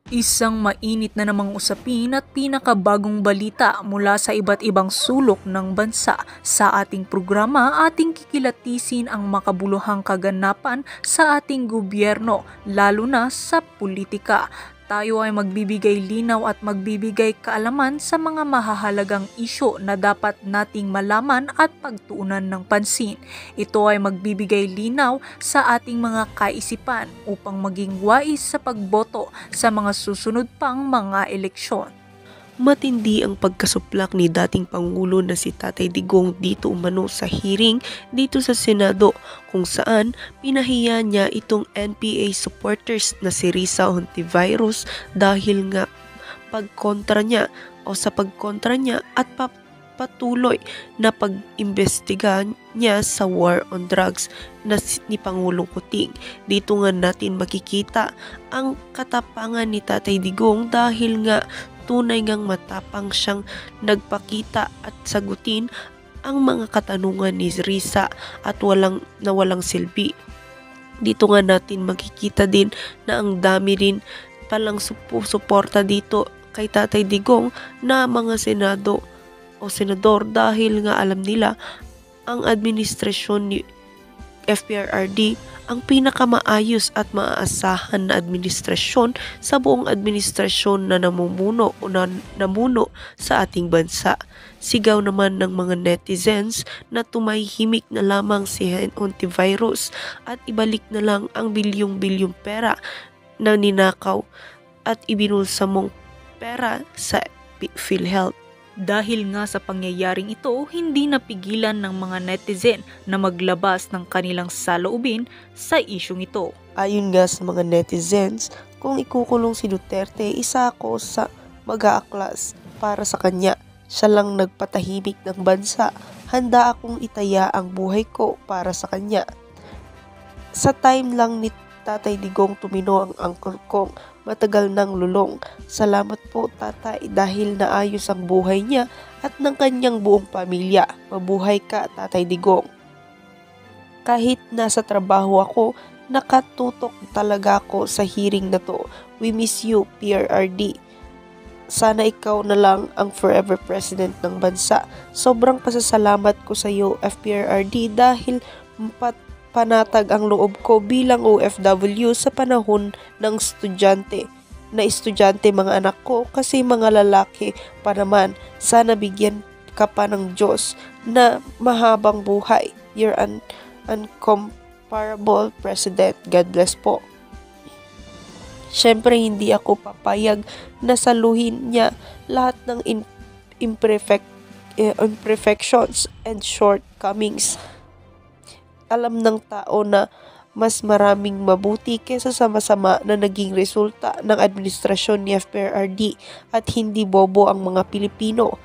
Isang mainit na namang usapin at pinakabagong balita mula sa iba't ibang sulok ng bansa. Sa ating programa, ating kikilatisin ang makabuluhang kaganapan sa ating gobyerno, lalo na sa politika. Tayo ay magbibigay linaw at magbibigay kaalaman sa mga mahahalagang isyu na dapat nating malaman at pagtuunan ng pansin. Ito ay magbibigay linaw sa ating mga kaisipan upang maging wais sa pagboto sa mga susunod pang mga eleksyon. Matindi ang pagkasuplak ni dating Pangulo na si Tatay Digong dito umano sa hearing dito sa Senado kung saan pinahiya niya itong NPA supporters na si Risa Hontiveros dahil nga pagkontra niya o sa pagkontra niya at patuloy na pag-imbestiga niya sa war on drugs ni Pangulong Kuting. Dito nga natin makikita ang katapangan ni Tatay Digong dahil nga tunay ngang matapang siyang nagpakita at sagutin ang mga katanungan ni Risa at walang silbi. Dito nga natin makikita din na ang dami rin palang suporta dito kay Tatay Digong na mga senado o senador dahil nga alam nila ang administrasyon ni FPRRD ang pinakamaayos at maaasahan na administrasyon sa buong administrasyon na namuno sa ating bansa. Sigaw naman ng mga netizens na tumahimik na lamang si Hontiveros at ibalik na lang ang bilyong-bilyong pera na ninakaw at ibinulsa mong pera sa PhilHealth. Dahil nga sa pangyayaring ito, hindi napigilan ng mga netizen na maglabas ng kanilang saloobin sa isyong ito. Ayon nga sa mga netizens, kung ikukulong si Duterte, isa ako sa mag-aaklas para sa kanya. Siya lang nagpatahimik ng bansa. Handa akong itaya ang buhay ko para sa kanya. Sa time lang ni Tatay Digong tumino ang angkol kong matagal nang lulong. Salamat po tatay dahil naayos ang buhay niya at ng kanyang buong pamilya. Mabuhay ka Tatay Digong. Kahit nasa trabaho ako, nakatutok talaga ako sa hearing na to. We miss you PRRD. Sana ikaw na lang ang forever president ng bansa. Sobrang pasasalamat ko sa iyo FPRRD dahil panatag ang loob ko bilang OFW sa panahon ng estudyante mga anak ko kasi mga lalaki pa naman. Sana bigyan ka pa ng Diyos na mahabang buhay. You're an uncomparable president. God bless po. Syempre hindi ako papayag na saluhin niya lahat ng imperfections and shortcomings. Alam ng tao na mas maraming mabuti kaysa sa masama na naging resulta ng administrasyon ni FPRRD at hindi bobo ang mga Pilipino.